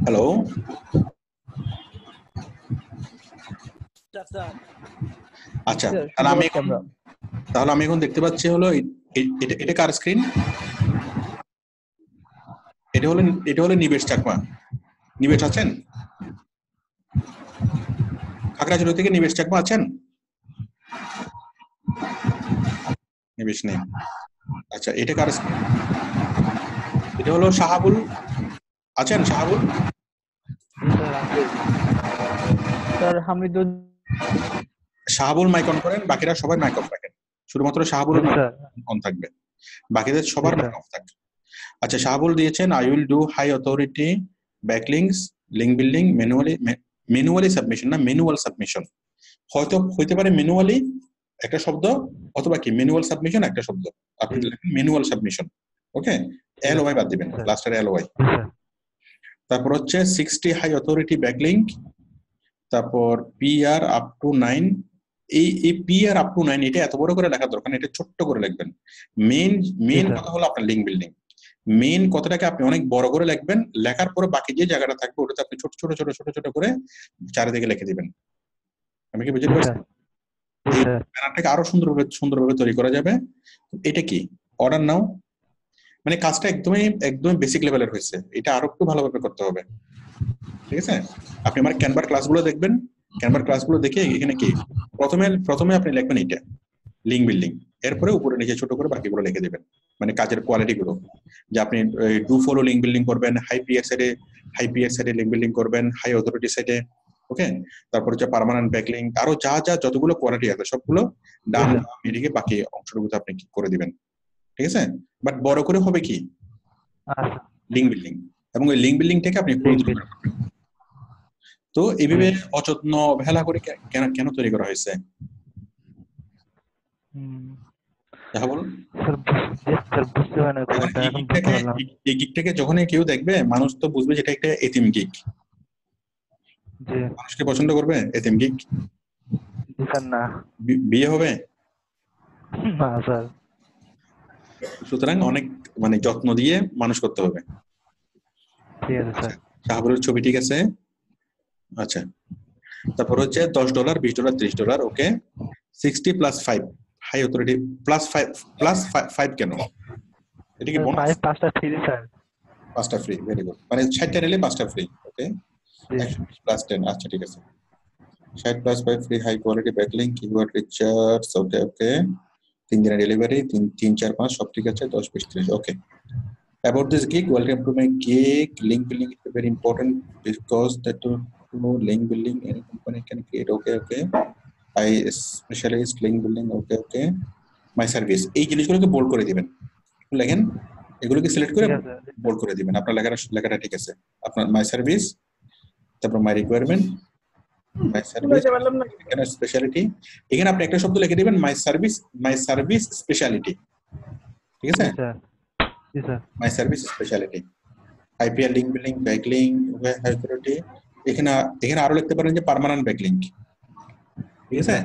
Hello, আচ্ছা তাহলে আমি এখন দেখতে পাচ্ছি হলো এটা কার স্ক্রিন? এটা হলো নিবেশ চাকমা। নিবেশ আছেন? খাগড়াছড়ি থেকে নিবেশ চাকমা আছেন? নিবেশ নেই। আচ্ছা, এটা কার স্ক্রিন? এটা হলো শাহাবুল। আছেন শাহাবুল? শাহাবুল মাইক অন করেন, বাকিরা সবাই মাইক অফ রাখেন। শুধুমাত্র শাহাবুল অন থাকবে, বাকিদের সবার মাইক অফ থাকবে। আচ্ছা, শাহাবুল দিয়েছেন I will do high authority backlinks link building manually submission, না ম্যানুয়াল সাবমিশন। হয়তো হইতে পারে ম্যানুয়ালি একটা শব্দ, অথবা কি ম্যানুয়াল সাবমিশন একটা শব্দ। আপনি লিখেন ম্যানুয়াল সাবমিশন। ওকে, এল ওয়াই বাদ দিবেন, লাস্টের এল ওয়াই। তারপর হচ্ছে 60 হাই অথরিটি ব্যাকলিংক, তারপর পিআর আপ টু 9। এই পিআর আপ টু 9 এটা এত বড় করে লেখার দরকার নেই, এটা ছোট্ট করে লিখবেন। মেইন কথা হলো আপনার লিংক বিল্ডিং। মেইন কথাটাকে আপনি অনেক বড় করে লিখবেন, লেখার পরে বাকি যে জায়গাটা থাকবে ওটাতে আপনি ছোট ছোট ছোট ছোট ছোট করে চারিদিকে লিখে দিবেন। আমি কি বুঝতে পারছি? এই ব্যানারটাকে আরো সুন্দরভাবে তৈরি করা যাবে। এটা কি অর্ডার নাও, মানে কাজটা একদমই বেসিক লেভেলের হয়েছে, এটা আরো একটু ভালোভাবে করতে হবে। ঠিক আছে, আপনি আমার ক্যানভার ক্লাসগুলো দেখবেন। ক্যানভার ক্লাসগুলো দেখে এখানে কি প্রথমে আপনি লিখবেন এটা লিংক বিল্ডিং, এরপরে উপরে নিচে ছোট করে বাকিগুলো লিখে দিবেন, মানে কাজের কোয়ালিটি গুলো। যে আপনি ডু ফলো লিংক বিল্ডিং করবেন, হাই পিএক্স সাইডে লিংক বিল্ডিং করবেন, হাই অথরিটি সাইডে। ওকে, তারপর হচ্ছে পার্মানেন্ট ব্যাকলিংক, আরো যা যতগুলো কোয়ালিটি আছে সবগুলো ডান এদিকে বাকি অংশটুকুতে আপনি করে দিবেন। ঠিক আছে, বাট বড় করে হবে কি লিংক বিল্ডিং, এবং ওই লিংক বিল্ডিং থেকে আপনি তো এইভাবে অযত্ন অবহেলা করে কেন তৈরি করা হয়েছে? এই গিগটাকে যখনই কেউ দেখবে মানুষ তো বুঝবে যেটা একটা এতিম গিগ। মানুষকে পছন্দ করবে এতিম গিগ? না, বিয়ে হবে না স্যার। সুতরাং অনেক মানে যত্ন দিয়ে মানুষ করতে হবে। ঠিক আছে স্যার। শাহাবুলের ছবি ঠিক আছে। আচ্ছা, তারপর হচ্ছে $10, $20, $30। ওকে, 60 + 5 হাই অথরিটি +5 কেন? এটা কি বোনাস? 5টা ফ্রি স্যার। 5টা ফ্রি, ভেরি গুড। মানে 60টা নিলে 5টা ফ্রি। ওকে, 120 + 10। আচ্ছা ঠিক আছে, 60 + 5 free high quality backlink keyword research. Okay okay, 3 দিনের ডেলিভারি, 3 4 5 সব ঠিক আছে, 10 20 30। ওকে, about this gig, welcome to my gig. Link building is very important because that to know link building any company can create. Okay, I specialize link building. Okay, my service। এই জিনিসগুলোকে bold করে দিবেন, লেখেন এগুলোকে select করে bold করে দিবেন। আপনার লেখাটা ঠিক আছে। আপনার মাই সার্ভিস, তারপর মাই রিকোয়ারমেন্ট, মাই সার্ভিস এখানে স্পেশালিটি, এখানে আপনি একটা শব্দ লিখে দিবেন মাই সার্ভিস স্পেশালিটি। ঠিক আছে, my service speciality, IPR link building, backlink, high authority. এখানে আরো লিখতে পারেন যে পার্মানেন্ট ব্যাকলিংক। ঠিক আছে,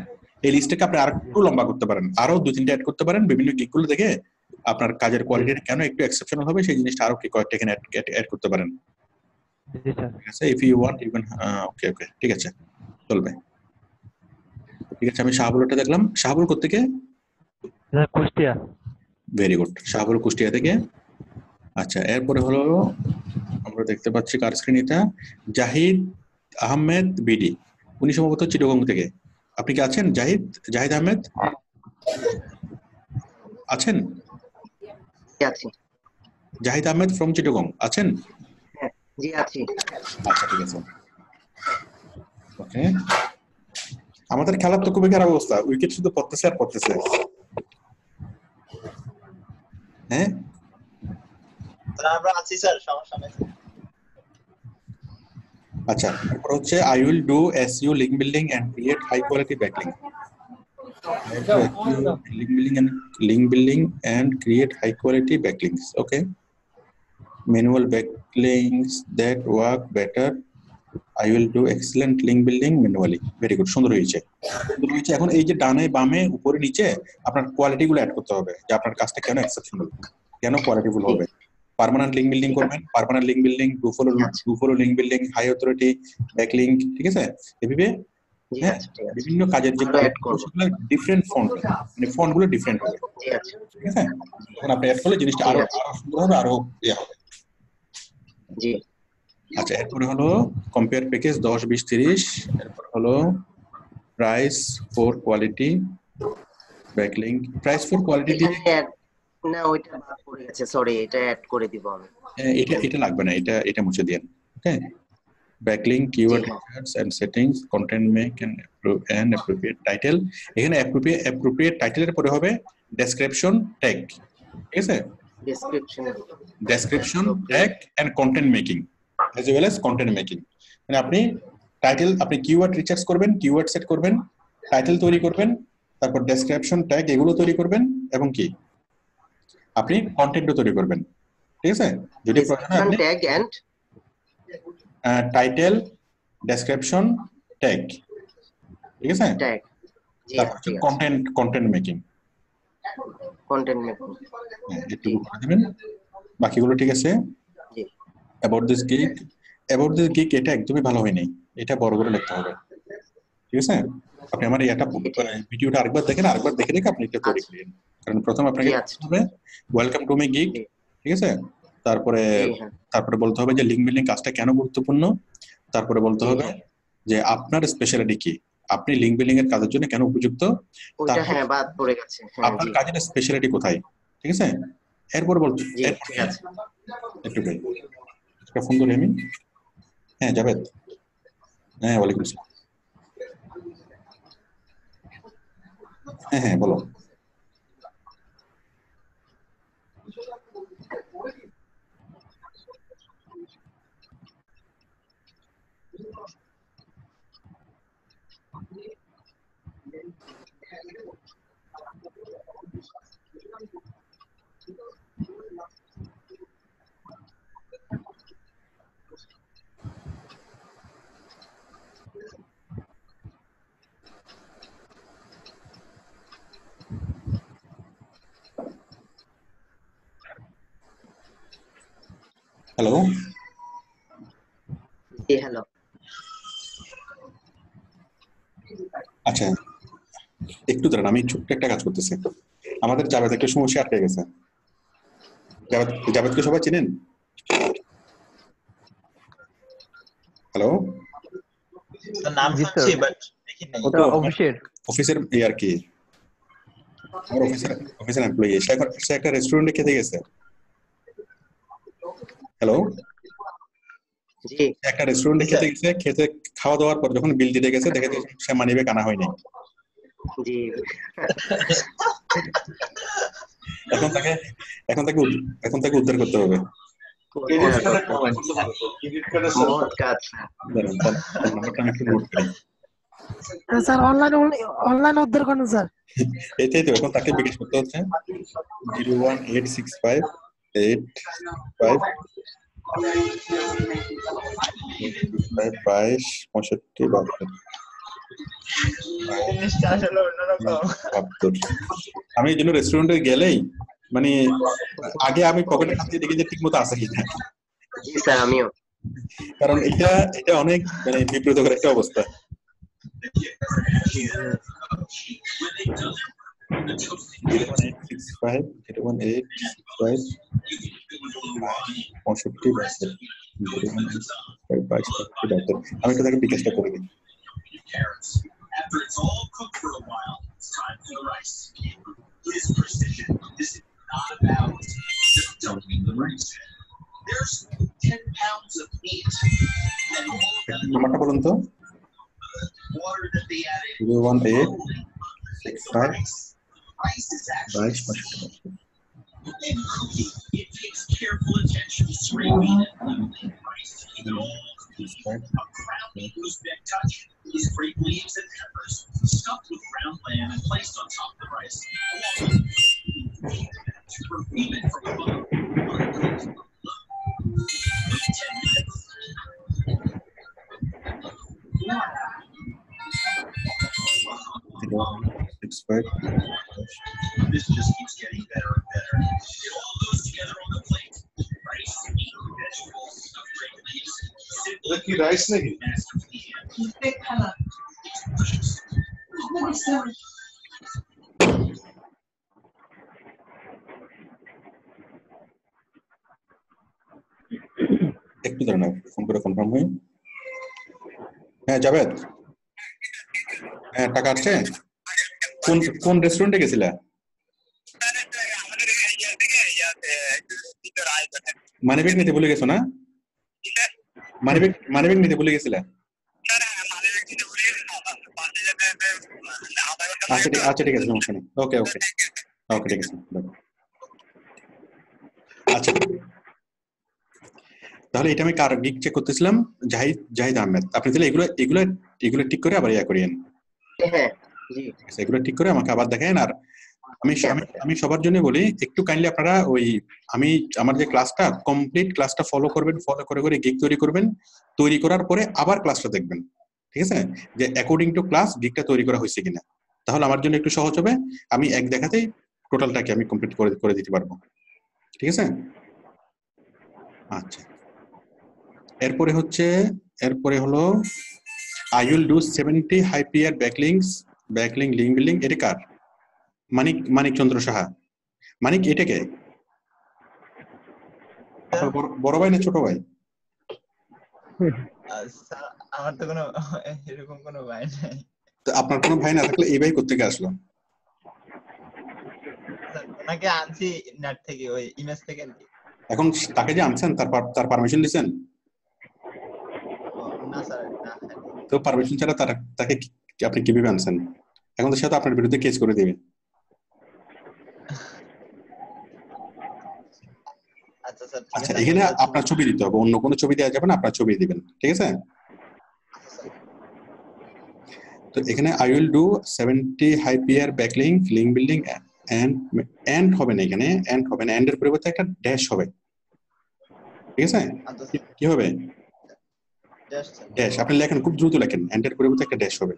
এই লিস্টটাকে আপনি আর একটু লম্বা করতে পারেন, আরো 2-3টা অ্যাড করতে পারেন। বিভিন্ন গিগগুলো দেখে আপনার কাজের কোয়ালিটি কেন একটু এক্সেপশনাল হবে সেই জিনিসটা আরো কি কয়েকটা এখানে অ্যাড করতে পারেন। ঠিক আছে, if you want you can. Okay ঠিক আছে, চলবে। ঠিক আছে, আমি শাহাবুলটা দেখলাম। শাহাবুল কোত্থেকে? কুষ্টিয়া। ভেরি গুড, শাহাবুল কুষ্টিয়া থেকে। আচ্ছা, এরপরে হলো আমরা দেখতে পাচ্ছি কার স্ক্রিন এটা, জাহিদ আহমেদ বিডি। উনি সম্ভবত চিটাগং থেকে। আপনি কি আছেন জাহিদ আহমেদ? আছেন? জাহিদ আহমেদ ফ্রম চিটাগং আছেন? জি আছি। আচ্ছা ঠিক আছে। ওকে, আমাদের খেলার তো খুবই খারাপ অবস্থা, উইকেট শুধু পড়তেছে আর পড়তেছে। হ্যাঁ আমরা আছি স্যার, সমস্যা নেই। আচ্ছা, তারপর হচ্ছে I will do SEO link building and create high quality backlink. Link building and create high quality backlinks. Okay, manual backlinks that work better. I will do excellent link building manually. Very good, সুন্দর হয়েছে। এখন এই যে ডানে বামে উপরে নিচে আপনার কোয়ালিটি গুলো অ্যাড করতে হবে, যে আপনার কাজটা কেন এক্সেপশনাল, কেন কোয়ালিটিফুল হবে। পার্মানেন্ট লিঙ্ক বিল্ডিং করবেন, permanent link building, to follow link building, high authority, backlink, ঠিক আছে? এভাবে হ্যাঁ বিভিন্ন কাজের যে সেগুলো ডিফারেন্ট ফন্ট, মানে ফন্ট গুলো ডিফারেন্ট হবে, ঠিক আছে? তখন আপনি অ্যাড করলে জিনিসটা আরো সুন্দর হবে, আরো ইয়ে হবে। জি আচ্ছা, এরপরে হলো কম্পেয়ার প্যাকেজ 10 20 30, এরপর হলো price for quality, backlink, price for quality দিয়ে না ওইটা বাদ পড়ে গেছে, সরি, এটা অ্যাড করে দিব আমি। এটা লাগবে না, এটা মুছে দেন। Okay, backlink, keyword research and settings, content make and appropriate title. এখানে অ্যাপ্রোপ্রিয়েট টাইটেলের পরে হবে ডেসক্রিপশন ট্যাগ, ঠিক আছে? Description tag and content making as well as content making, মানে আপনি টাইটেল, আপনি কিওয়ার্ড রিসার্চ করবেন, কিওয়ার্ড সেট করবেন, টাইটেল তৈরি করবেন, তারপর ডেসক্রিপশন ট্যাগ এগুলো তৈরি করবেন, এবং কি আপনি কন্টেন্টও তৈরি করবেন, ঠিক আছে? যদি প্রয়োজন হয় আপনি tag and title, description, tag, ঠিক আছে? ট্যাগ, তারপর কন্টেন্ট মেকিং, একটু করে দিবেন, বাকিগুলো ঠিক আছে? অ্যাবাউট দিস গিগ, এটা একদমই ভালো হয়নি, এটা বড় করে লিখতে হবে, ঠিক আছে? আপনি আমার এটা ভিডিওটা আরেকবার দেখেন, আরেকবার দেখে রেখে আপনি এটা তৈরি করেন, কারণ প্রথম আপনাকে বলতে হবে ওয়েলকাম টু মাই গিগ, ঠিক আছে? তারপরে বলতে হবে যে লিঙ্ক বিল্ডিং কাজটা কেন গুরুত্বপূর্ণ, তারপরে বলতে হবে যে আপনার স্পেশালিটি কি, আপনি লিঙ্ক বিল্ডিং এর কাজের জন্য কেন উপযুক্ত, আপনার কাজের স্পেশালিটি কোথায়, ঠিক আছে? এরপর বলতে একটু ফোন করে আমি, হ্যাঁ জাভেদ, হ্যাঁ ওয়ালাইকুম আসসালাম, হ্যাঁ বলো। হ্যালো, হ্যালো, আচ্ছা একটু দাঁড়ান, আমি ছোট্ট একটা কাজ করতেছি। আমাদের জাভেদ একটা সমস্যা আটকে গেছে। জাভেদকে সবাই চিনেন? হ্যালো, নাম শুনছি বাট দেখি নাই। ওটা অফিসের আর কি, আমার অফিসের এমপ্লয়ি, সে একটা রেস্টুরেন্টে খেতে গেছে। হ্যালো, একটা রেস্টুরেন্টে খেতে গেছে, খেতে খাওয়া দাওয়ার পর যখন বিল দিতে গেছে দেখে সে মানিব্যাগ আনা হয়নি। এখন তাকে উদ্ধার করতে হবে। স্যার অনলাইন উদ্ধার করেন স্যার। এটাই তো, এখন তাকে জিজ্ঞেস করতে হচ্ছে 0186585 আমি এই জন্য রেস্টুরেন্টে গেলেই মানে আগে আমি পকেটের হাতে দেখি যে ঠিক মতো আছে কিনা, কারণ এটা অনেক মানে বিব্রতকর একটা অবস্থা। আমি একটু তাকে বিকাশটা করে দিই। After it's all cooked for a while, it's time for the rice. It is precision. This is not about just dumping the rice. There's 10 pounds of meat. Number বলুন তো? Water that they added. 01865 rice is actually in cooking. It takes careful attention to scraping and leveling rice to keep it all cooked. A crowny Uzbek touch. These great leaves and peppers stuffed with ground lamb and placed on top of the rice, to remove it from above. Wait 10 minutes. This just keeps getting better and better. It all goes together on the plate. এটা কি rice নাকি? একটু দাঁড়াও, phone করে confirm হই। হ্যাঁ জাভেদ, হ্যাঁ টাকা আসছে? কোন কোন রেস্টুরেন্টে গেছিলা? মানিব্যাগ নিতে ভুলে গেছো না? মানিব্যাগ নিতে ভুলে গেছিলা? আচ্ছা ঠিক আছে, সমস্যা নেই। ওকে ওকে ওকে ঠিক আছে। আচ্ছা তাহলে এটা আমি কার গিগ চেক করতেছিলাম? জাহিদ আহমেদ। আপনি তাহলে এগুলো এগুলো এগুলো ঠিক করে আবার ইয়া করিয়েন। হ্যাঁ জি এগুলো ঠিক করে আমাকে আবার দেখেন। আর আমি আমি সবার জন্য বলি, একটু কাইন্ডলি আপনারা ওই আমি আমার যে ক্লাসটা কমপ্লিট ক্লাসটা ফলো করবেন, ফলো করে করে গিগ তৈরি করবেন। তৈরি করার পরে আবার ক্লাসটা দেখবেন, ঠিক আছে? যে অ্যাকর্ডিং টু ক্লাস গিগটা তৈরি করা হয়েছে কিনা। তাহলে আমার জন্য একটু সহজ হবে, আমি এক দেখাতেই টোটালটাকে আমি কমপ্লিট করে দিতে পারবো, ঠিক আছে? আচ্ছা এরপরে হলো I will do 70 high peer backlinks, backlink link building। এটা কার? মানিক চন্দ্র সাহা। মানিক এটা কে? আপনার বড় ভাই না ছোট ভাই? স্যার আমার তো কোনো এরকম কোনো ভাই নাই। তো আপনার কোনো ভাই না থাকলে এই ভাই কোত্থেকে আসলো? স্যার ওনাকে আনছি নেট থেকে, ওই ইমেজ থেকে আর কি। এখন তাকে যে আনছেন তার পারমিশন দিয়েছেন? না স্যার না। তো পারমিশন ছাড়া তাকে আপনি কিভাবে আনছেন? এখন তো সে তো আপনার বিরুদ্ধে কেস করে দেবে। আচ্ছা স্যার আচ্ছা এখানে আপনার ছবি দিতে হবে, অন্য কোনো ছবি দেওয়া যাবে না, আপনার ছবি দিবেন, ঠিক আছে? তো এখানে I will do 70 high peer backlink link building and হবে না, এখানে and হবে না, and এর পরিবর্তে একটা ড্যাশ হবে, ঠিক আছে? কি হবে? ড্যাশ। আপনি লেখেন, খুব দ্রুত লেখেন, and এর পরিবর্তে একটা ড্যাশ হবে।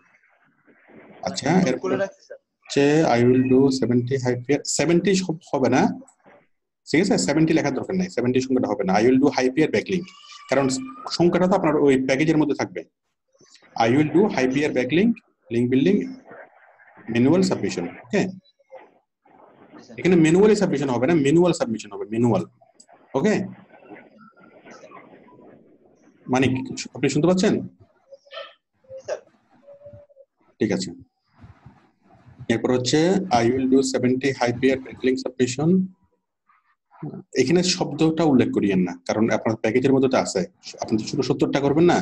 আচ্ছা এরপর হচ্ছে I will do 70 high peer, 70 হবে না, ঠিক আছে? 70 লেখার দরকার নাই, 70 সংখ্যাটা হবে না। I will do high peer backlink, কারণ সংখ্যাটা তো আপনার ওই প্যাকেজের মধ্যে থাকবে। I will do high peer backlink link building manual submission, ওকে? এখানে ম্যানুয়ালি সাবমিশন হবে না, ম্যানুয়াল সাবমিশন হবে, ম্যানুয়াল, ওকে? মানিক আপনি শুনতে পাচ্ছেন? ঠিক আছে। এরপর হচ্ছে I will do 70 high peer backlink submission। এখানে শব্দটা উল্লেখ করিয়েন না, কারণ আপনার প্যাকেজের মধ্যে তো আছে। আপনি তো শুধু 70টা করবেন না,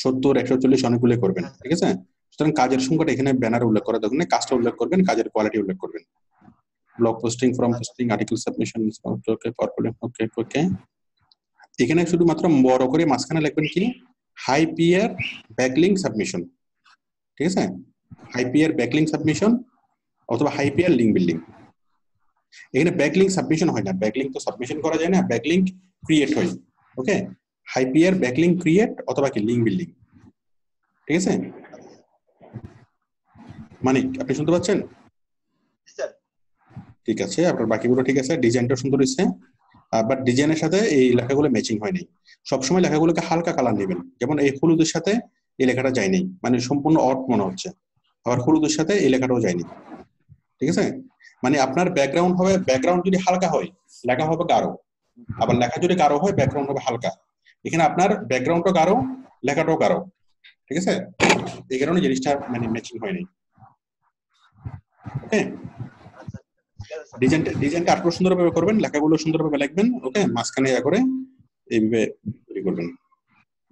70 140 অনেকগুলো করবেন, ঠিক আছে? সুতরাং কাজের সংখ্যাটা এখানে ব্যানারে উল্লেখ করা দরকার নেই, কাজটা উল্লেখ করবেন, কাজের কোয়ালিটি উল্লেখ করবেন। Blog posting, form posting, article submission, okay PowerPoint, okay okay. এখানে শুধুমাত্র বড় করে মাঝখানে লিখবেন কি হাই পিয়ার ব্যাকলিংক সাবমিশন, ঠিক আছে? হাই পিয়ার ব্যাকলিংক সাবমিশন অথবা হাই পিয়ার লিংক বিল্ডিং। এখানে ব্যাকলিংক সাবমিশন হয় না, ব্যাকলিংক তো সাবমিশন করা যায় না, ব্যাকলিংক ক্রিয়েট হয়, ওকে? হাই পিয়ার ব্যাকলিংক ক্রিয়েট অথবা কি লিংক বিল্ডিং, ঠিক আছে? মানিক আপনি শুনতে পাচ্ছেন? ঠিক আছে, আপনার বাকিগুলো ঠিক আছে, ডিজাইনটা সুন্দর হয়েছে, বাট ডিজাইনের সাথে এই লেখাগুলো ম্যাচিং হয়নি। সবসময় লেখাগুলোকে হালকা কালার নেবেন, যেমন এই হলুদের সাথে এই লেখাটা যায়নি, মানে সম্পূর্ণ অড মনে হচ্ছে। আবার হলুদের সাথে এই লেখাটাও যায়নি, ঠিক আছে? মানে আপনার ব্যাকগ্রাউন্ড যদি হালকা হয় লেখা হবে গাঢ়, আবার লেখা যদি গাঢ় হয় ব্যাকগ্রাউন্ড হবে হালকা। এখানে আপনার ব্যাকগ্রাউন্ডটাও গাঢ়, লেখাটাও গাঢ়, ঠিক আছে? এই কারণে জিনিসটা মানে ম্যাচিং হয়নি, ওকে? ডিজাইনটা আরো সুন্দরভাবে করবেন, লেখাগুলো সুন্দরভাবে লিখবেন, ওকে? মাঝখানে করে এইভাবে তৈরি করবেন।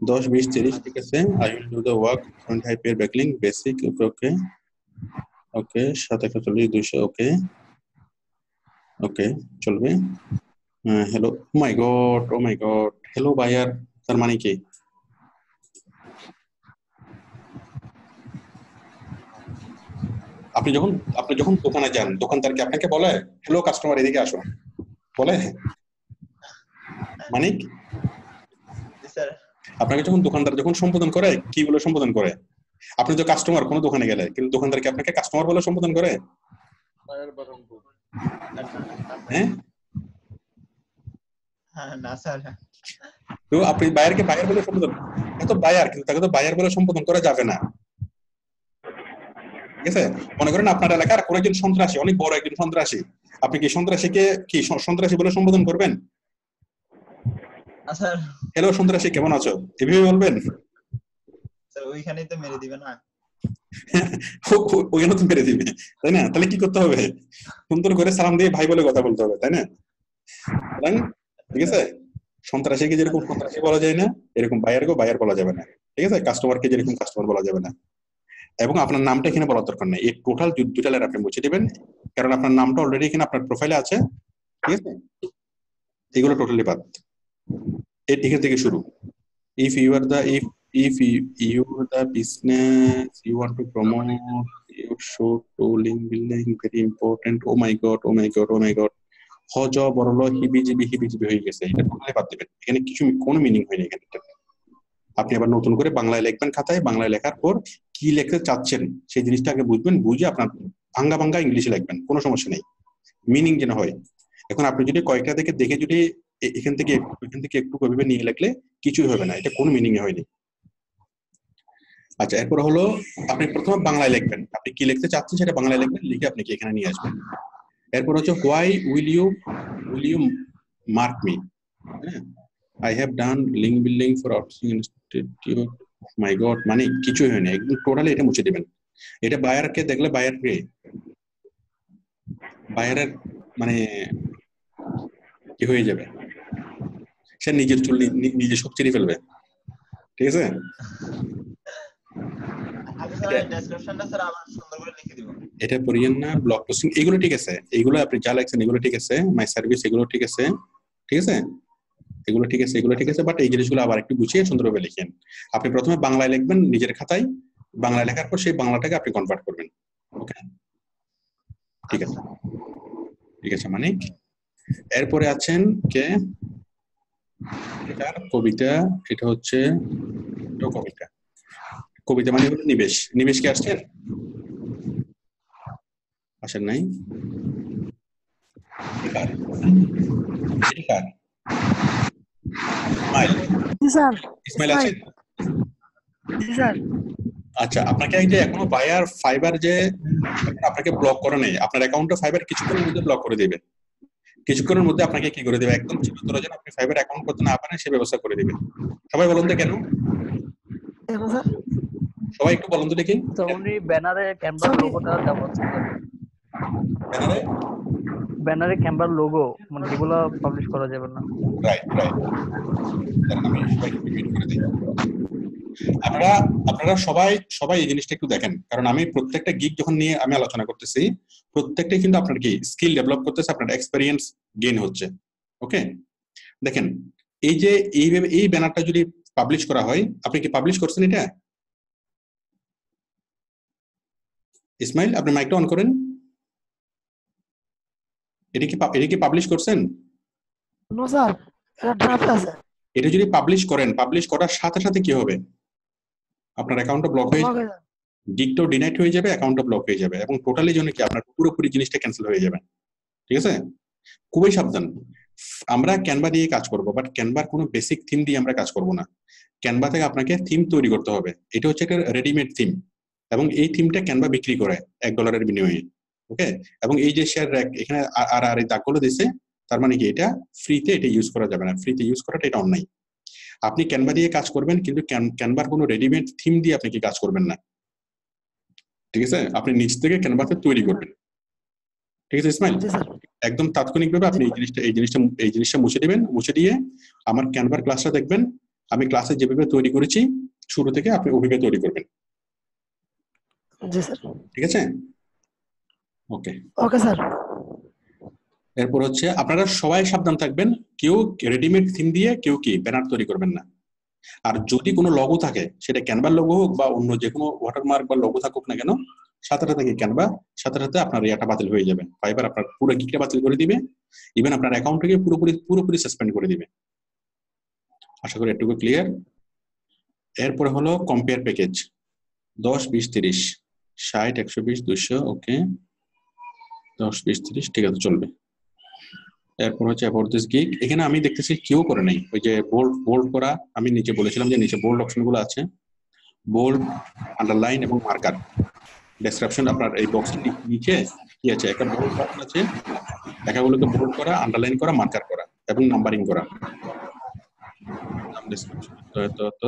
10 20 30 ঠিক আছে। I will do the work front high pair backlink basic, ওকে ওকে 741 200, ওকে ওকে চলবে। হ্যালো, ও মাই গড হ্যালো বায়ার, তার মানে কি? আপনি যখন দোকানে যান, দোকানদার কি আপনাকে বলে হ্যালো কাস্টমার এদিকে আসো, বলে? মানিক আপনাকে দোকানদার যখন সম্বোধন করে কি বলে সম্বোধন করে? আপনি তো কাস্টমার কোনো দোকানে গেলে, কিন্তু দোকানদার কি আপনাকে কাস্টমার বলে সম্বোধন করে? হ্যাঁ না স্যার। তো আপনি বায়ারকে বায়ার বলে সম্বোধন, তো বায়ার, কিন্তু তাকে তো বায়ার বলে সম্বোধন করা যাবে না, ঠিক আছে? মনে করেন আপনার এলাকার কোন একজন সন্ত্রাসী, অনেক বড় একজন সন্ত্রাসী, আপনি কি সন্ত্রাসীকে কি সন্ত্রাসী বলে সম্বোধন করবেন? স্যার হ্যালো সন্ত্রাসী, কেমন আছো, এভাবে বলবেন? স্যার ওইখানেই তো মেরে দিবে না। ওখানে তো মেরে দিবে, তাই না? তাহলে কি করতে হবে? সুন্দর করে সালাম দিয়ে ভাই বলে কথা বলতে হবে, তাই না? ঠিক আছে, সন্ত্রাসীকে যেরকম সন্ত্রাসী বলা যায় না, এরকম বায়ারকেও বায়ার বলা যাবে না, ঠিক আছে? কাস্টমারকে যেরকম কাস্টমার বলা যাবে না। এবং আপনার নামটা এখানে বলার দরকার নেই, এই টোটাল দুটা লাইন আপনি মুছে দিবেন, কারণ আপনার নামটা অলরেডি এখানে আপনার প্রোফাইলে আছে, ঠিক আছে? এগুলো টোটালি বাদ, এখান থেকে শুরু। if you are the if you are the business you want to promote, you should to link building very important. oh my god oh my god oh my god, হজ বড়ল হিবিজিবি হিবিজিবি হয়ে গেছে, এটা টোটালি বাদ দিবেন, এখানে কিছু কোনো মিনিং হয়নি এখানে। আপনি আবার নতুন করে বাংলায় লিখবেন খাতায়, বাংলায় লেখার পর কি লিখতে চাচ্ছেন সেই জিনিসটা আগে বুঝবেন, বুঝে আপনার ভাঙ্গা ভাঙ্গা ইংলিশে লিখবেন, কোনো সমস্যা নেই, মিনিং যেন হয়। এখন আপনি যদি কয়েকটা থেকে দেখে যদি এখান থেকে একটু ভাবে নিয়ে লিখলে কিছুই হবে না, এটা কোনো মিনিং হয়নি। আচ্ছা, এরপর হলো আপনি প্রথমে বাংলায় লিখবেন, আপনি কি লিখতে চাচ্ছেন সেটা বাংলায় লিখবেন, লিখে আপনি কি এখানে নিয়ে আসবেন। এরপর হচ্ছে why will you mark me, I have done link building for outsourcing institute, my god, মানে কিছুই হয়নি, একদম টোটালি এটা মুছে দিবেন। এটা বায়ারকে দেখলে বায়ারের মানে কি হয়ে যাবে, সে নিজের চুল নিজে সব চিরে ফেলবে, ঠিক আছে? ডেসক্রিপশনটা স্যার আবার সুন্দর করে লিখে দিব। এটা পড়িয়েন না, ব্লগ পোস্টিং এগুলো ঠিক আছে, এগুলো আপনি যা লিখছেন এগুলো ঠিক আছে, মাই সার্ভিস এগুলো ঠিক আছে, ঠিক আছে, এগুলো ঠিক আছে, এগুলো ঠিক আছে, বাট এই জিনিসগুলো আবার একটু গুছিয়ে সুন্দরভাবে লিখেন। আপনি প্রথমে বাংলায় লিখবেন নিজের খাতায়, বাংলায় লেখার পর সেই বাংলাটাকে আপনি কনভার্ট করবেন, ওকে? ঠিক আছে, ঠিক আছে মানিক। এরপরে আছেন কে, এটার কবিতা, এটা হচ্ছে কবিতা, কবিতা মানে হলো নিবেশ। নিবেশ কি আসছেন? আসেন নাই? জি স্যার। ইসমাইল আছেন? জি স্যার। আচ্ছা, আপনাকে এই যে এখনো বায়ার ফাইবার যে আপনাকে ব্লক করে নেই, আপনার অ্যাকাউন্টে ফাইবার কিছুক্ষণের মধ্যে ব্লক করে দিবে, কিছুক্ষণের মধ্যে আপনাকে কি করে দেবে, একদম চিরতরে যেন আপনি ফাইবার অ্যাকাউন্ট করতে না পারেন সে ব্যবস্থা করে দিবে। সবাই বলুন তো কেন? কেন স্যার? সবাই একটু বলুন তো দেখি। তো উনি ব্যানারে ক্যানভার লোগোটা দেওয়া ছিল, ব্যানারে ক্যানভার লোগো মানে এগুলো পাবলিশ করা যাবে না। রাইট রাইট, আমি সবাইকে রিপিট করে দিই। আপনারা সবাই এই জিনিসটা একটু দেখেন, কারণ আমি প্রত্যেকটা গিগ যখন নিয়ে আমি আলোচনা করতেছি, প্রত্যেকটাই কিন্তু আপনার কি স্কিল ডেভেলপ করতেছে, আপনার এক্সপেরিয়েন্স গেইন হচ্ছে, ওকে? দেখেন, এই যে এইভাবে এই ব্যানারটা যদি পাবলিশ করা হয়, আপনি কি পাবলিশ করছেন এটা? ইসমাইল, আপনি মাইকটা অন করেন। এটা কি পাবলিশ করছেন? নো স্যার, এটা ড্রাফট আছে। এটা যদি পাবলিশ করেন, পাবলিশ করার সাথে সাথে কি হবে, আপনার অ্যাকাউন্টটা ব্লক হয়ে যাবে, গিগটাও ডিনাইট হয়ে যাবে, অ্যাকাউন্টটা ব্লক হয়ে যাবে, এবং টোটালি জন্য কি আপনার পুরোপুরি জিনিসটা ক্যান্সেল হয়ে যাবে, ঠিক আছে? খুবই সাবধান। আমরা ক্যানভা দিয়ে কাজ করব, বাট ক্যানভার কোনো বেসিক থিম দিয়ে আমরা কাজ করব না, ক্যানভা থেকে আপনাকে থিম তৈরি করতে হবে। এটা হচ্ছে একটা রেডিমেড থিম, এবং এই থিমটা ক্যানভা বিক্রি করে $1 বিনিময়ে, ওকে? এবং এই যে শেয়ার র্যাক এখানে আর এই দাগগুলো দিছে, তার মানে কি এটা ফ্রিতে এটা ইউজ করা যাবে না, ফ্রিতে ইউজ করাটা এটা অন্যায়। আপনি ক্যানভা দিয়ে কাজ করবেন, কিন্তু ক্যানভার কোনো রেডিমেড থিম দিয়ে আপনি কি কাজ করবেন না, ঠিক আছে? আপনি নিজ থেকে ক্যানভাতে তৈরি করবেন, ঠিক আছে ইসমাইল? একদম তাৎক্ষণিকভাবে আপনি এই জিনিসটা মুছে দিবেন, মুছে দিয়ে আমার ক্যানভার ক্লাসটা দেখবেন, আমি ক্লাসে যেভাবে তৈরি করেছি শুরু থেকে আপনি ওইভাবে তৈরি করবেন, জি স্যার। ঠিক আছে? ওকে ওকে স্যার। এরপর হচ্ছে আপনারা সবাই সাবধান থাকবেন, কেউ রেডিমেড থিম দিয়ে কেউ কি ব্যানার তৈরি করবেন না। আর যদি কোনো লগো থাকে, সেটা ক্যানভার লগো হোক বা অন্য যে কোনো ওয়াটারমার্ক বা লগো থাকুক না কেন, সাথে সাথে ক্যানভা সাথে সাথে আপনার ইয়াটা বাতিল হয়ে যাবে, ফাইবার আপনার পুরো গিগটা বাতিল করে দিবে, ইভেন আপনার অ্যাকাউন্টটাকে পুরোপুরি সাসপেন্ড করে দিবে। আশা করি এটুকু ক্লিয়ার। এরপরে হলো কম্পেয়ার প্যাকেজ 10 20 30 60 120 200, ওকে 10 20 30 ঠিক আছে, চলবে। এরপর হচ্ছে অ্যাবাউট দিস গিগ। এখানে আমি দেখতেছি কেউ করে নাই, ওই যে বোল্ড বোল্ড করা, আমি নিচে বলেছিলাম যে নিচে বোল্ড অপশনগুলো আছে, বোল্ড, আন্ডারলাইন এবং মার্কার। ডেসক্রিপশন আপনার এই বক্সের নিচে কি আছে, একটা বোল্ড বাটন আছে, লেখাগুলোকে বোল্ড করা, আন্ডারলাইন করা, মার্কার করা এবং নাম্বারিং করা। তো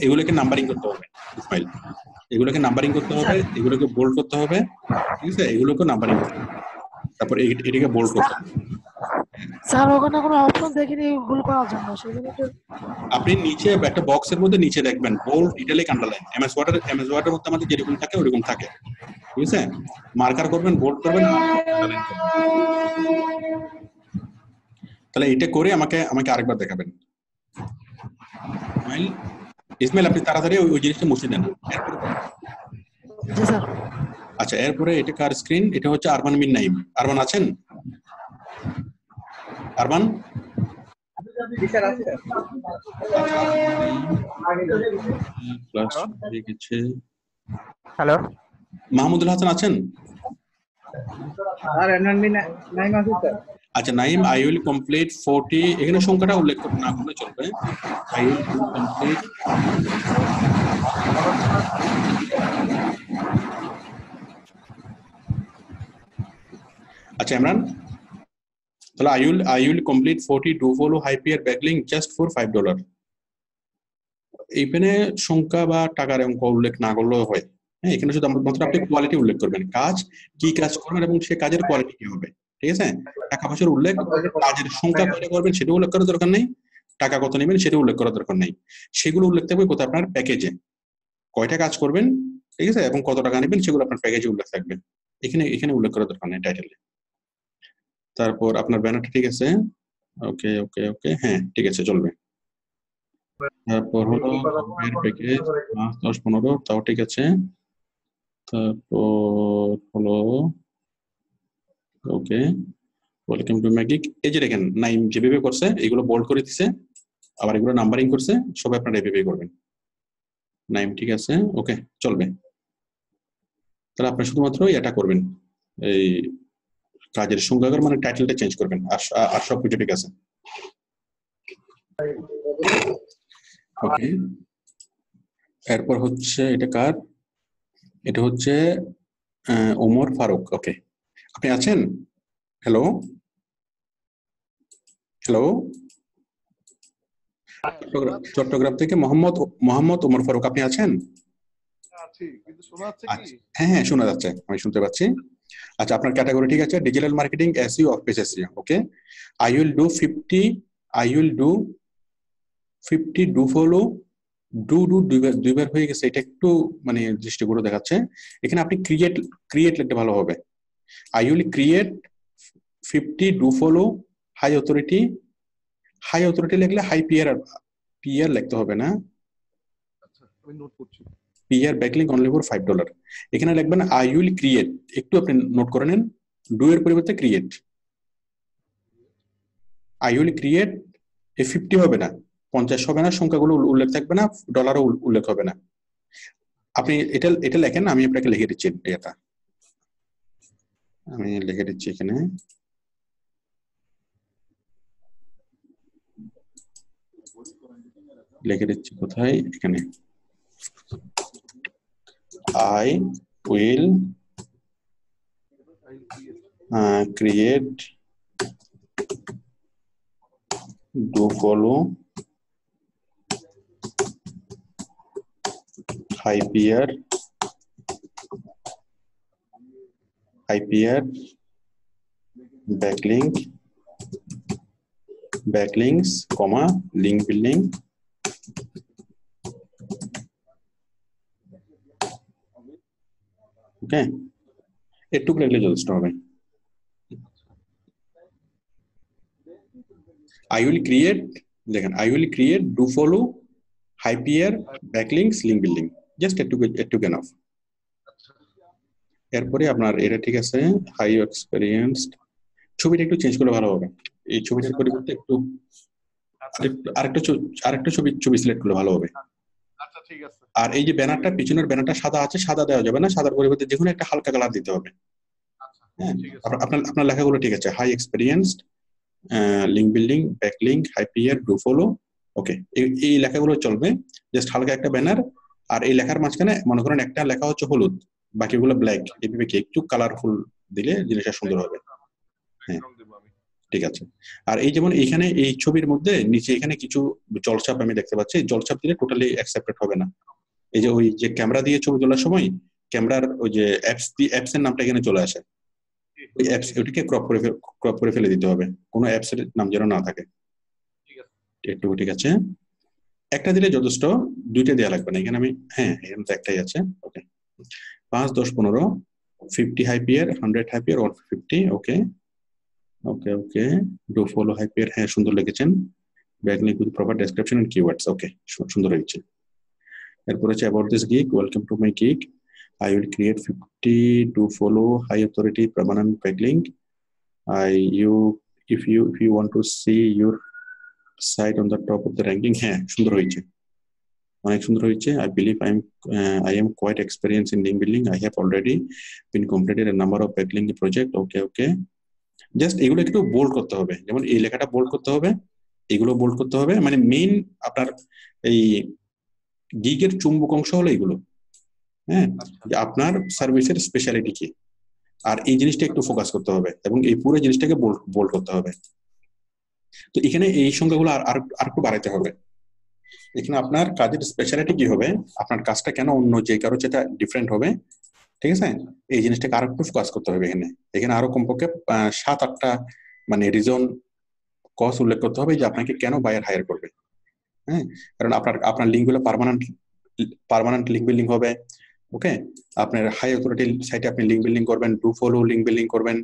এগুলোকে নাম্বারিং করতে হবে ইসমাইল, এগুলোকে নাম্বারিং করতে হবে, এগুলোকে বোল্ড করতে হবে, ঠিক আছে, এগুলোকে নাম্বারিং করতে হবে, তারপর এটাকে বোল্ড করতে হবে। স্যার ওখানে কোনো অপশন দেখিনি ভুল করার জন্য, সেজন্য একটু আপনি নিচে একটা বক্সের মধ্যে নিচে দেখবেন বোল্ড, ইটালিক, আন্ডারলাইন। এমএস ওয়ার্ডের মধ্যে আমাদের যেরকম থাকে ওরকম থাকে, ঠিক আছে। মার্কার করবেন, বোল্ড করবেন, আন্ডারলাইন করবেন। তাহলে এটা করে আমাকে আরেকবার দেখাবেন ইসমাইল। ইসমাইল আপনি তাড়াতাড়ি ওই জিনিসটা মুছে দেন। জি স্যার। আচ্ছা, এরপরে এটা কার স্ক্রিন? এটা হচ্ছে আরমান বিন নাইম। আরমান আছেন? আরমান হ্যালো, মাহমুদুল হাসান আছেন? আচ্ছা, নাইম, আই উইল কমপ্লিট 40, এখানে সংখ্যাটা উল্লেখ না করলে চলবে। আই উইল কমপ্লিট আচ্ছা ইমরান, তাহলে I will complete 40 do follow high peer backlink just for $5. এইখানে সংখ্যা বা টাকার অঙ্ক উল্লেখ না করলেও হয়। হ্যাঁ, এখানে শুধু মাত্র আপনি কোয়ালিটি উল্লেখ করবেন, কাজ কি কাজ করবেন এবং সে কাজের কোয়ালিটি কি হবে, ঠিক আছে। টাকা পয়সার উল্লেখ, কাজের সংখ্যা কয়টা করবেন সেটা উল্লেখ করার দরকার নেই, টাকা কত নেবেন সেটা উল্লেখ করার দরকার নেই। সেগুলো উল্লেখ থাকবে কোথায়? আপনার প্যাকেজে কয়টা কাজ করবেন, ঠিক আছে, এবং কত টাকা নেবেন সেগুলো আপনার প্যাকেজে উল্লেখ থাকবে। এখানে উল্লেখ করার দরকার নেই টাইটেলে। তারপর আপনার ব্যানারটা ঠিক আছে, ওকে ওকে ওকে, হ্যাঁ ঠিক আছে, চলবে। তারপর হলো প্যাকেজ 5, 10, 15, তাও ঠিক আছে। তারপর হলো ওকে, ওয়েলকাম টু ম্যাগিক। এই যে দেখেন নাইম যেভাবে করছে, এগুলো বোল্ড করে দিছে, আবার এগুলো নাম্বারিং করছে, সবাই আপনারা এভাবে করবেন। নাইম ঠিক আছে, ওকে, চলবে। তাহলে আপনি শুধুমাত্র এটা করবেন, এই কাজের সংখ্যাগার মানে টাইটেলটা চেঞ্জ করবেন, আর সব কিছু ঠিক আছে। ওকে, এরপর হচ্ছে এটা কার? এটা হচ্ছে ওমর ফারুক। ওকে, আপনি আছেন? হ্যালো হ্যালো, চট্টগ্রাম থেকে মোহাম্মদ ওমর ফারুক, আপনি আছেন? হ্যাঁ হ্যাঁ, শোনা যাচ্ছে, আমি শুনতে পাচ্ছি। আচ্ছা, আপনার ক্যাটাগরি ঠিক আছে, digital marketing, SEO, office SEO. Okay, I will do 50 do follow, দুইবার হয়ে গেছে, এটা একটু মানে দৃষ্টিগুলো দেখাচ্ছে। এখানে আপনি ক্রিয়েট লিখতে ভালো হবে। I will create 50 do follow high authority লিখলে হাই পিয়ার লিখতে হবে না, পিয়ার ব্যাকলিংক অনলি ফর $5। এখানে লিখবেন I will create, একটু আপনি নোট করে নেন, ডু এর পরিবর্তে ক্রিয়েট। I will create, 50 হবে না, 50 হবে না, সংখ্যাগুলো উল্লেখ থাকবে না, ডলারও উল্লেখ হবে না। আপনি এটা লেখেন, আমি আপনাকে লিখে দিচ্ছি, এটা আমি লিখে দিচ্ছি এখানে। লিখে দিচ্ছি কোথায়? এখানে। I will create do follow high peer backlinks, comma, link building, ওকে, একটু লিখলে যথেষ্ট হবে। I will create, দেখেন, I will create do follow high peer backlinks, link building, just একটু enough। এরপরে আপনার এটা ঠিক আছে, হাই এক্সপেরিয়েন্সড, ছবিটা একটু চেঞ্জ করলে ভালো হবে। এই ছবিটার পরিবর্তে একটু আরেকটা ছবি সিলেক্ট করলে ভালো হবে। আচ্ছা ঠিক আছে। আর এই যে ব্যানারটা, পিছনের ব্যানারটা সাদা আছে, সাদা দেওয়া যাবে না, সাদার পরিবর্তে যে কোনো একটা হালকা কালার দিতে হবে। হ্যাঁ, আপনার লেখাগুলো ঠিক আছে, high experienced, link building, backlink, high PR, do follow. Okay, এই লেখাগুলো চলবে। জাস্ট হালকা একটা ব্যানার, আর এই লেখার মাঝখানে মনে করেন একটা লেখা হচ্ছে হলুদ, বাকিগুলো ব্ল্যাক, এইভাবে কি একটু কালারফুল দিলে জিনিসটা সুন্দর হবে। হ্যাঁ, ঠিক আছে। আর এই যেমন এইখানে এই ছবির মধ্যে নিচে এখানে কিছু জলছাপ আমি দেখতে পাচ্ছি, জলছাপ দিলে টোটালি অ্যাকসেপ্টেড হবে না। এই যে ওই যে ক্যামেরা দিয়ে ছবি তোলার সময় ক্যামেরার ওই যে অ্যাপস এর নামটা এখানে চলে আসে, ওই অ্যাপস ওটিকে ক্রপ করে ফেলে দিতে হবে, কোনো অ্যাপস এর নাম যেন না থাকে। একটু ঠিক আছে, একটা দিলে যথেষ্ট, দুইটা দেওয়া লাগবে না। এখানে আমি এখানে তো একটাই আছে। ওকে, 5, 10, 15, 50 হাইপিয়ার, 100 হাইপিয়ার, 150। ওকে okay okay, do follow high PR, সুন্দর লিখেছেন। Backlink with proper description and keywords. Okay, সুন্দর হয়েছে। এরপর হচ্ছে about this gig, welcome to my gig, I will create 50 to follow high authority permanent backlink. If you want to see your site on the top of the ranking, সুন্দর হয়েছে, অনেক সুন্দর হয়েছে। I believe I am quite experienced in link building. I have already been completed a number of backlink project. Okay, just এগুলো একটু bold করতে হবে, যেমন এই লেখাটা বোল্ড করতে হবে, এগুলো বোল্ড করতে হবে। মানে মেইন আপনার এই গিগের চুম্বক অংশ হলো এগুলো। যে আপনার সার্ভিসের স্পেশালিটি কি, আর এই জিনিসটা একটু ফোকাস করতে হবে এবং এই পুরো জিনিসটাকে বোল্ড করতে হবে। তো এখানে এই সংখ্যাগুলো আর একটু বাড়াইতে হবে। এখানে আপনার কাজের স্পেশালিটি কি হবে, আপনার কাজটা কেন অন্য যে কারো যেটা ডিফারেন্ট হবে, ঠিক আছে, এই জিনিসটাকে আরো একটু ফোকাস করতে হবে। এখানে আরো কমপক্ষে 7-8টা মানে রিজন কজ উল্লেখ করতে হবে যে আপনাকে কেন বায়ার হায়ার করবে। কারণ আপনার লিঙ্কগুলো পার্মানেন্ট লিঙ্ক বিল্ডিং হবে। ওকে, আপনার হাই অথরিটি সাইটে আপনি লিঙ্ক বিল্ডিং করবেন, ডু ফলো লিঙ্ক বিল্ডিং করবেন,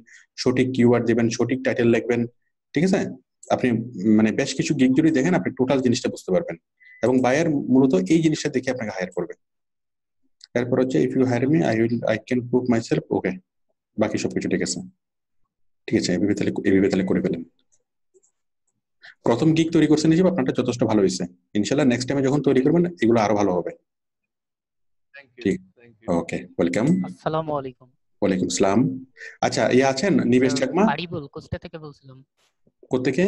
সঠিক কিওয়ার্ড দিবেন, সঠিক টাইটেল লিখবেন, ঠিক আছে। আপনি মানে বেশ কিছু গিগ যদি দেখেন আপনি টোটাল জিনিসটা বুঝতে পারবেন, এবং বায়ার মূলত এই জিনিসটা দেখে আপনাকে হায়ার করবে। এরপর হচ্ছে if you hire me I can prove myself. Okay, বাকি সবকিছু ঠিক আছে, ঠিক আছে। এভাবে তাহলে করে ফেলেন। প্রথম গিগ তৈরি করছেন হিসেবে আপনারটা যথেষ্ট ভালো হয়েছে। ইনশাল্লাহ নেক্সট টাইমে যখন তৈরি করবেন এগুলো আরো ভালো হবে। ঠিক, ওকে, ওয়েলকাম। আসসালামু আলাইকুম। ওয়ালাইকুম আসসালাম। আচ্ছা, আছেন নিবেশ চাকমা? আরিবুল, কুষ্টিয়া থেকে বলছিলাম। কোত্থেকে?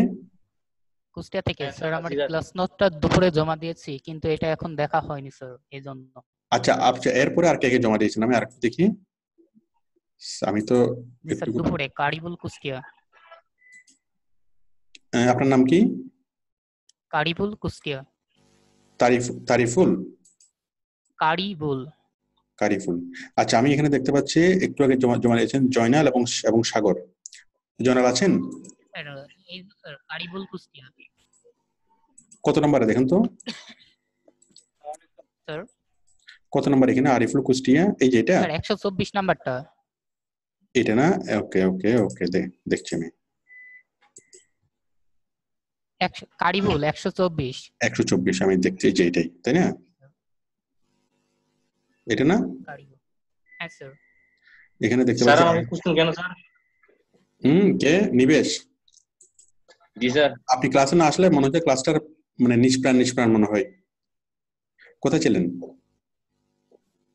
কুষ্টিয়া থেকে। স্যার, আমার ক্লাস নোটটা দুপুরে জমা দিয়েছি, কিন্তু এটা এখন দেখা হয়নি স্যার, এই জন্য। আচ্ছা, এরপরে আর কে জমা দিয়েছেন? আমি আরেকটু দেখি। আমি তো স্যার দুপুরে কারিবুল, কুষ্টিয়া। আপনার নাম কি? কারিবুল, কুষ্টিয়া। তারিফুল? কারিবুল। আচ্ছা, আমি এখানে দেখতে পাচ্ছি একটু আগে জমা দিয়েছেন জয়নাল এবং সাগর। জয়নাল আছেন? এই স্যার কারিবুল, কুষ্টিয়া। কত নম্বরে দেখেন তো স্যার? কত নম্বর এখানে? আরিফুল, কুষ্টিয়া, এই যে এটা স্যার 124 নাম্বারটা। এটা না? ওকে ওকে ওকে, দেখছি আমি। কারিবুল 124 আমি দেখছি যে এটাই, তাই না? এটা না? কারিবুল। হ্যাঁ স্যার। এখানে দেখতে পাচ্ছি। স্যার আমি কোশ্চেন কেন স্যার? কে? নিবেশ? জি স্যার। আপনি ক্লাসে না আসলে মনে হচ্ছে ক্লাসটার মানে নিষ্প্রাণ মনে হয়। কোথায় ছিলেন?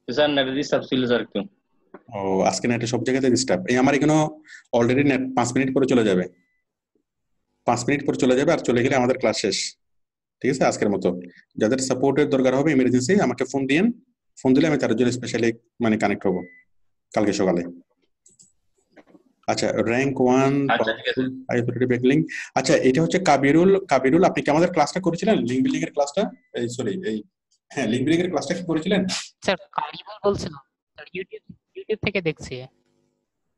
স্যার নেট ডিস্টার্ব ছিল স্যার একটু। ও, আজকে নেটে সব জায়গাতে ডিস্টার্ব। আমার এখানেও অলরেডি নেট 5 মিনিট পরে চলে যাবে। 5 মিনিট পরে চলে যাবে, আর চলে গেলে আমাদের ক্লাস শেষ। ঠিক আছে, আজকের মতো। যাদের সাপোর্টের দরকার হবে ইমার্জেন্সি আমাকে ফোন দিলে আমি তার জন্য স্পেশালি মানে কানেক্ট হবো কালকে সকালে। আচ্ছা, র্যাঙ্ক 1 হাই অথরিটি ব্যাকলিঙ্ক। আচ্ছা, এটা হচ্ছে কাবিরুল। আপনি কি আমাদের ক্লাসটা করেছিলেন, লিঙ্ক বিল্ডিং এর ক্লাসটা? লিঙ্ক বিল্ডিং এর ক্লাসটা কি করেছিলেন? স্যার কারিবুল বলছিলাম স্যার, ইউটিউব থেকে দেখছি।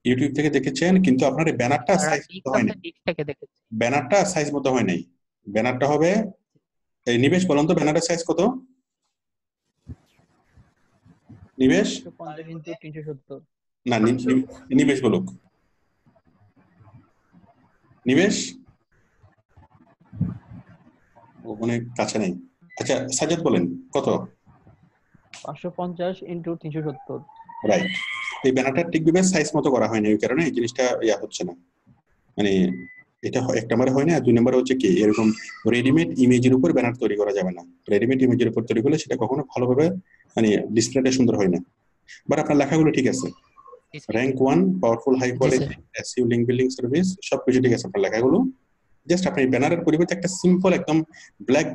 ইউটিউব থেকে দেখেছেন, কিন্তু আপনার এই ব্যানারটা সাইজ মতো হয় নাই। ব্যানারটা সাইজ মতো হয় নাই। ব্যানারটা হবে এই নিবেশ বলুন তো ব্যানারের সাইজ কত? নিবেশ? 370। না, নিবেশ বলুক। নিবেশ অনেক কাছে নেই। আচ্ছা, সাজ্জাদ বলেন কত? 550 × 370। রাইট। এই ব্যানারটা ঠিকভাবে সাইজ মতো করা হয়নি, এই কারণে এই জিনিসটা হচ্ছে না। মানে এটা এক নম্বরে হয় না, আর 2 নম্বরে হচ্ছে কি, এরকম রেডিমেড ইমেজের উপর ব্যানার তৈরি করা যাবে না। রেডিমেড ইমেজের উপর তৈরি করলে সেটা কখনো ভালোভাবে মানে ডিসপ্লেটা সুন্দর হয় না। বাট আপনার লেখাগুলো ঠিক আছে। Rank 1 powerful high quality SEO link building service, সবকিছু ঠিক আছে আপনার লেখাগুলো। জাস্ট আপনি ব্যানারের পরিবর্তে একটা সিম্পল একদম ব্ল্যাক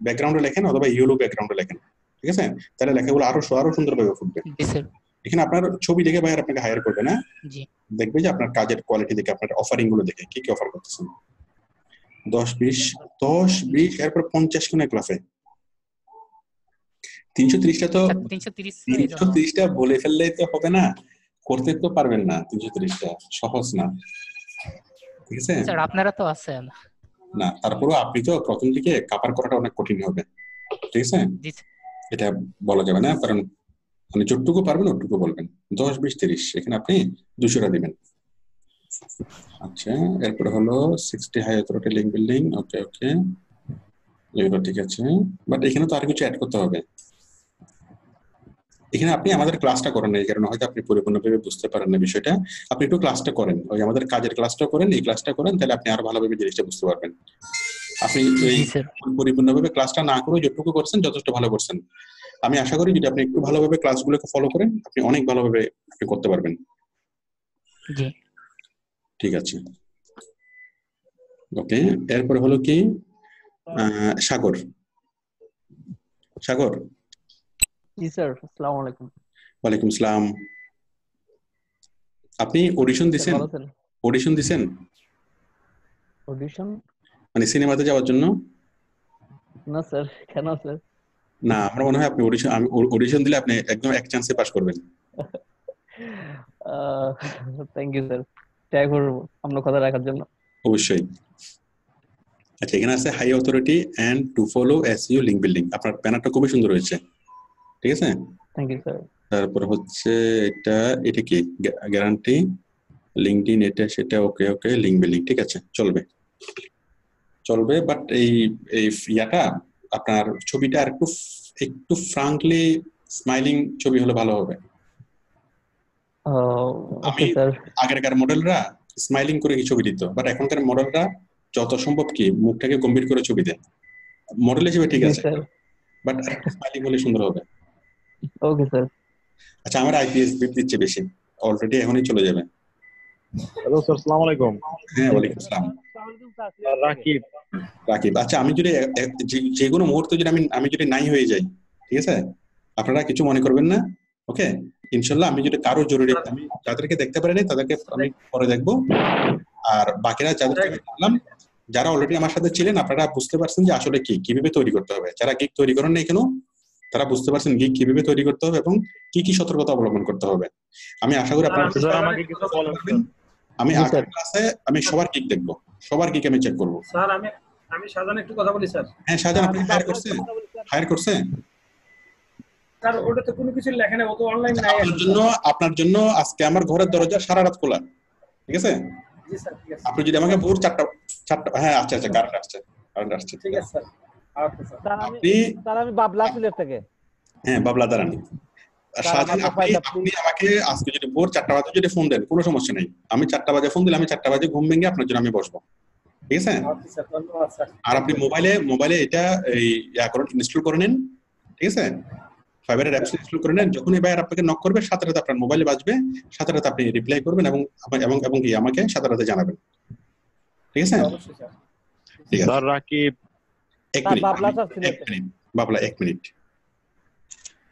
ব্যাকগ্রাউন্ডে লেখেন অথবা ইয়েলো ব্যাকগ্রাউন্ডে লেখেন, ঠিক আছে? তাহলে লেখাগুলো আরো সুন্দরভাবে ফুটবে। জি স্যার। এখানে আপনার ছবি দেখে ভাই আপনাকে হায়ার করবে না, জি দেখবে যে আপনার কাজের কোয়ালিটি দেখে, আপনার অফারিং গুলো দেখে কি কি অফার করতেছেন। 10-20 এরপর 50 কোন ক্লাসে 330টা তো 330 330টা বলে ফেললেই তো হবে না, করতে তো পারবেন না। 330টা সহজ না, ঠিক আছে? স্যার আপনারা তো আছেন। না, তারপরেও আপনি তো প্রথম দিকে কাভার করাটা অনেক কঠিন হবে, ঠিক আছে? জি এটা বলা যাবে না, কারণ আপনি যতটুকু পারবেন ওটুকু বলবেন। 10-20-30 এখানে আপনি 200টা দিবেন। আচ্ছা, এরপরে হলো 60 হাই অথরিটি লিঙ্ক বিল্ডিং। ওকে ওকে, এগুলো ঠিক আছে, বাট এখানে তো আর কিছু অ্যাড করতে হবে। এখানে আপনি আমাদের ক্লাসটা করেন না, এই কারণে হয়তো আপনি পরিপূর্ণভাবে বুঝতে পারেন না বিষয়টা। আপনি একটু ক্লাসটা করেন, ওই আমাদের কাজের ক্লাসটা করেন, এই ক্লাসটা করেন, তাহলে আপনি আরো ভালোভাবে জিনিসটা বুঝতে পারবেন। আপনি এই স্যার। পরিপূর্ণভাবে ক্লাসটা না করে যতটুকু করছেন যথেষ্ট ভালো করছেন। আমি আশা করি যদি আপনি একটু ভালোভাবে ক্লাসগুলোকে ফলো করেন, আপনি অনেক ভালোভাবে আপনি করতে পারবেন। জি ঠিক আছে, ওকে। এরপরে হলো কি সাগর। সাগর, জি স্যার, আসসালামু আলাইকুম। ওয়ালাইকুম সালাম। আপনি অডিশন দিছেন? ভালো আছেন? অডিশন দিছেন অডিশন? মানে সিনেমাতে যাওয়ার জন্য? না স্যার, কেন স্যার? না, আমার মনে হয় আপনি অডিশন দিলে আপনি একদম এক চান্সে পাস করবেন। থ্যাংক ইউ স্যার, ট্রাই করব আপনার কথা রাখার জন্য। অবশ্যই। আচ্ছা, এখানে আছে high authority and to follow SEO link building. আপনার ব্যানারটা খুবই সুন্দর হয়েছে, ঠিক আছে? Thank you sir. তারপর হচ্ছে এটা কি গ্যারান্টি লিঙ্কডইন, এটা সেটা। ওকে ওকে, লিংক বিল্ডিং ঠিক আছে, চলবে। বাট এই ইয়াটা আপনার ছবিটা আর একটু ফ্রাঙ্কলি স্মাইলিং ছবি হলে ভালো হবে। Okay sir. আগেরকার মডেলরা স্মাইলিং করে কি ছবি দিত, বাট এখনকার মডেলরা যত সম্ভব কি মুখটাকে গম্ভীর করে ছবি দেয়। মডেল হিসেবে ঠিক আছে, বাট স্মাইলিং হলে সুন্দর হবে। Okay sir. আচ্ছা, আমার আইপিএস বিপ দিচ্ছে বেশি, অলরেডি এখনই চলে যাবে। হ্যালো স্যার, আসসালামু আলাইকুম। হ্যাঁ, ওয়ালাইকুম আসসালাম। রাকিব। আচ্ছা, আমি যদি যে কোনো মুহূর্তে যদি আমি যদি নাই হয়ে যাই, ঠিক আছে, আপনারা কিছু মনে করবেন না। ওকে, ইনশাল্লাহ আমি যদি কারো জরুরি, আমি যাদেরকে দেখতে পারিনি তাদেরকে আমি পরে দেখবো। আর বাকিরা যাদেরকে আমি বললাম, যারা অলরেডি আমার সাথে ছিলেন, আপনারা বুঝতে পারছেন যে আসলে কিভাবে তৈরি করতে হবে। যারা গিগ তৈরি করেন না এখানেও, তারা বুঝতে পারছেন গিগ কিভাবে তৈরি করতে হবে এবং কি কি সতর্কতা অবলম্বন করতে হবে। আমি আশা করি আপনারা আমাকে কিছু বলেন। আমি আগের ক্লাসে আমি সবার গিগ দেখবো, সবার গিগ আমি চেক করবো। স্যার আমি শাহজাহান একটু কথা বলি স্যার। হ্যাঁ শাহজাহান, আপনি হায়ার করছে স্যার ওটা তো কোনো কিছু লেখা নেই, ও তো অনলাইন নাই। আপনার জন্য আজকে আমার ঘরের দরজা সারা রাত খোলা, ঠিক আছে? জি স্যার, ঠিক আছে। আপনি যদি আমাকে ভোর 4টা, হ্যাঁ আচ্ছা কারেন্ট আসছে ঠিক আছে স্যার। Okay sir. আমি বাবলা সিলেট থেকে। হ্যাঁ, বাবলা দাঁড়ান। শাহজাহান, আপনি আমাকে আজকে যদি ভোর 4টা বাজে যদি ফোন দেন, কোনো সমস্যা নেই। আমি 4টা বাজে ফোন দিলে আমি 4টা বাজে ঘুম ভেঙে আপনার জন্য আমি বসবো, ঠিক আছে? ওকে স্যার, ধন্যবাদ স্যার। আর আপনি মোবাইলে এটা ইনস্টল করে নেন, ঠিক আছে? ফাইবারের অ্যাপস ইনস্টল করে নেন। যখন এই ভাইয়ার আপনাকে নক করবে, সাথে সাথে আপনার মোবাইলে বাজবে, সাথে সাথে আপনি রিপ্লাই করবেন এবং কি আমাকে সাথে সাথে জানাবেন, ঠিক আছে? অবশ্যই স্যার। ঠিক আছে স্যার রাকিব। এক মিনিট বাবলা, 1 মিনিট।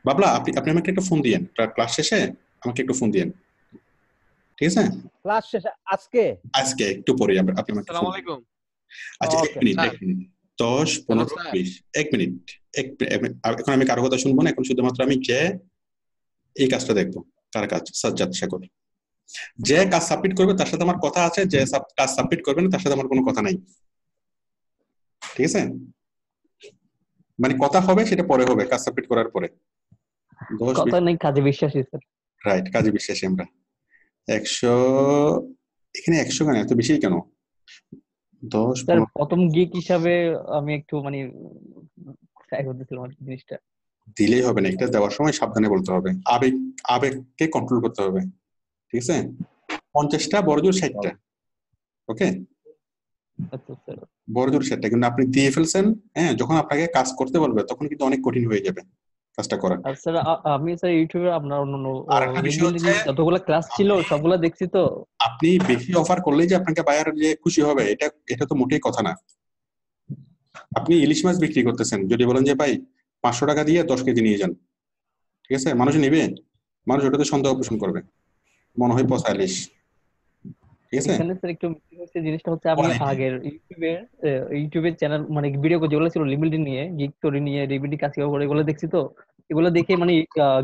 বাবলা, আপনি আমাকে একটা ফোন দিয়েন, ক্লাস শেষে আমাকে একটু ফোন দিয়েন, ঠিক আছে? ক্লাস শেষে আজকে একটু পরে আপনি আমাকে। আসসালামু আলাইকুম। আচ্ছা, 1 মিনিট 10 15 20 1 মিনিট। এখন আমি কারো কথা শুনবো না, এখন শুধুমাত্র আমি যে এই কাজটা দেখবো। কার কাজ? সাজ্জাদ সাগর। যে কাজ সাবমিট করবে তার সাথে আমার কথা আছে, যে কাজ সাবমিট করবে না তার সাথে আমার কোনো কথা নাই, ঠিক আছে? মানে কথা হবে সেটা পরে হবে, কাজ সাবমিট করার পরে। কথা নেই, কাজে বিশ্বাসী স্যার। রাইট, কাজে বিশ্বাসী আমরা। 100 এখানে 100 কেন, এত বেশি কেন? 10 স্যার প্রথম গিগ হিসাবে আমি একটু মানে ট্রাই করতেছিলাম আর জিনিসটা। দিলেই হবে না, এটা দেওয়ার সময় সাবধানে বলতে হবে, আবেগকে কন্ট্রোল করতে হবে, ঠিক আছে? 50টা বড়জোর 60টা, ওকে? আচ্ছা স্যার। বড়জোর 60টা, কিন্তু আপনি দিয়ে ফেলছেন। হ্যাঁ, যখন আপনাকে কাজ করতে বলবে তখন কিন্তু অনেক কঠিন হয়ে যাবে কাজটা করা। আর স্যার আমি স্যার ইউটিউবে আপনার অন্যান্য আরেকটা বিষয় হচ্ছে যতগুলো ক্লাস ছিল সবগুলো দেখছি তো। আপনি বেশি অফার করলেই যে আপনাকে বায়ার যে খুশি হবে এটা তো মোটেই কথা না। আপনি ইলিশ মাছ বিক্রি করতেছেন, যদি বলেন যে ভাই 500 টাকা দিয়ে 10 কেজি নিয়ে যান, ঠিক আছে, মানুষ নেবে? মানুষ ওটাতে সন্দেহ পোষণ করবে, মনে হয় পচা ইলিশ, ঠিক আছে। এখানে স্যার একটু মিস্টেক হচ্ছে, জিনিসটা হচ্ছে আমি Quality। আগের ইউটিউবের চ্যানেল মানে ভিডিও যেগুলো ছিল লিমিটেড নিয়ে, গিগ স্টোরি নিয়ে, রিভিডি কাজ করে এগুলো দেখছি তো, এগুলো দেখে মানে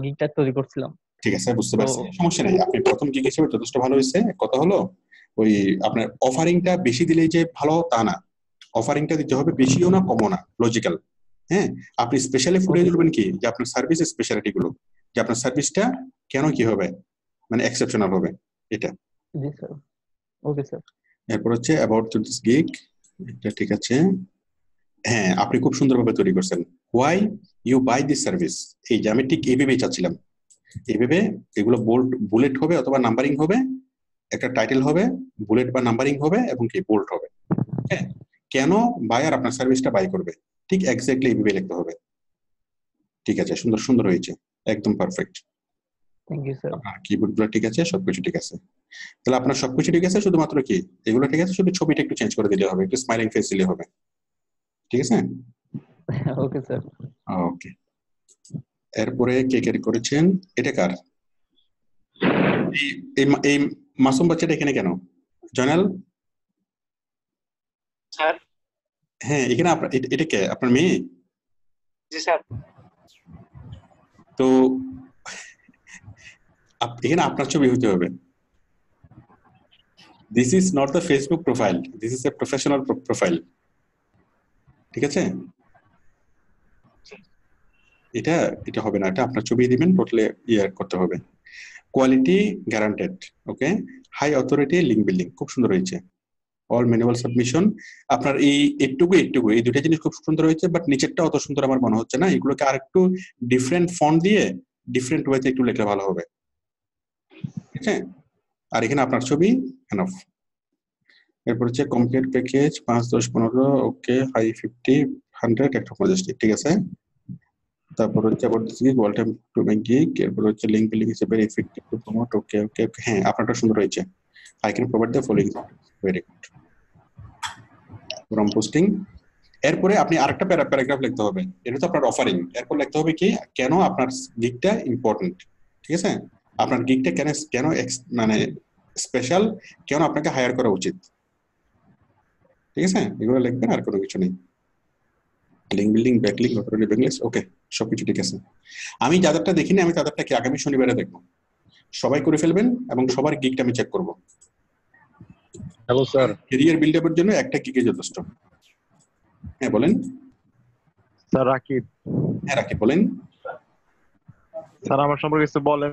গিগটা তৈরি করছিলাম। ঠিক আছে, বুঝতে তো পারছি, সমস্যা নেই। আপনি প্রথম গিগ হিসেবে যথেষ্ট ভালো হয়েছে। কথা হলো ওই আপনার অফারিংটা বেশি দিলেই যে ভালো তা না, অফারিংটা দিতে হবে বেশিও না কমও না, লজিক্যাল। হ্যাঁ, আপনি স্পেশালি ফুটিয়ে তুলবেন কি যে আপনার সার্ভিস স্পেশালিটি গুলো, যে আপনার সার্ভিসটা কেন কি হবে, মানে এক্সেপশনাল হবে, এটা। জি স্যার, ওকে স্যার। এরপর হচ্ছে অ্যাবাউট দিস গিগ, এটা ঠিক আছে। হ্যাঁ, আপনি খুব সুন্দরভাবে তৈরি করছেন। Why you buy this service, এই যে আমি ঠিক এইভাবেই চাচ্ছিলাম, এইভাবে এগুলো বুলেট হবে অথবা নাম্বারিং হবে, একটা টাইটেল হবে, বুলেট বা নাম্বারিং হবে এবং কি বোল্ড হবে। হ্যাঁ, কেন বায়ার আপনার সার্ভিসটা বাই করবে, ঠিক এক্স্যাক্টলি এইভাবে লিখতে হবে। ঠিক আছে, সুন্দর সুন্দর হয়েছে, একদম পারফেক্ট। Thank you sir. আপনার কিবোর্ড গুলো ঠিক আছে, সবকিছু ঠিক আছে। তাহলে আপনার সবকিছু ঠিক আছে, শুধুমাত্র কি এগুলো ঠিক আছে, শুধু ছবিটা একটু চেঞ্জ করে দিলে হবে, একটু স্মাইলিং ফেস দিলে হবে, ঠিক আছে। Okay sir. ওকে, এরপরে কে কে করেছেন, এটা কার? এই মাসুম বাচ্চাটা এখানে কেন? জয়নাল স্যার। হ্যাঁ, এখানে এটা কে, আপনার মেয়ে? জি স্যার। তো এখানে আপনার ছবি হতে হবে। This is not the Facebook profile, this is a professional profile, ঠিক আছে। এটা এটা হবে না, এটা আপনার ছবি দিবেন, টোটালি ইয়ে করতে হবে। কোয়ালিটি গ্যারান্টেড, ওকে। হাই অথরিটি লিঙ্ক বিল্ডিং, খুব সুন্দর হয়েছে। অল ম্যানুয়াল সাবমিশন, আপনার এই একটুকু এই দুটা জিনিস খুব সুন্দর হয়েছে, বাট নিচেরটা অত সুন্দর আমার মনে হচ্ছে না। এগুলোকে আর একটু ডিফারেন্ট ফন্ট দিয়ে ডিফারেন্ট ওয়েতে একটু লিখলে ভালো হবে, ঠিক আছে। আর এখানে আপনার ছবি এনাফ। এরপর হচ্ছে কমপ্লিট প্যাকেজ 5, 10, 15, ওকে। হাই 50, 100, 150, ঠিক আছে। তারপর হচ্ছে আবার gig, all time to make gig. এরপর হচ্ছে link building is very effective to promote, okay okay okay. হ্যাঁ, আপনারটা সুন্দর হয়েছে। I can provide the following, very good. Form posting, এরপরে আপনি আরেকটা প্যারাগ্রাফ লিখতে হবে, এটা তো আপনার অফারিং। এরপর লিখতে হবে কি, কেন আপনার গিগটা ইম্পর্টেন্ট, ঠিক আছে। আপনার গিগটা কেন কেন মানে স্পেশাল, কেন আপনাকে হায়ার করা উচিত, ঠিক আছে। এগুলো লিখবেন, আর কোনো কিছু নেই। Link building, backlink, authority backlinks, ওকে, সবকিছু ঠিক আছে। আমি যাদেরটা দেখিনি, আমি তাদেরটা কি আগামী শনিবারে দেখবো। সবাই করে ফেলবেন এবং সবার গিগটা আমি চেক করব। Hello sir. ক্যারিয়ার বিল্ড আপের জন্য একটা গিগে যথেষ্ট। হ্যাঁ বলেন। স্যার রাকিব। হ্যাঁ রাকিব বলেন। স্যার আমার সম্পর্কে কিছু বলেন।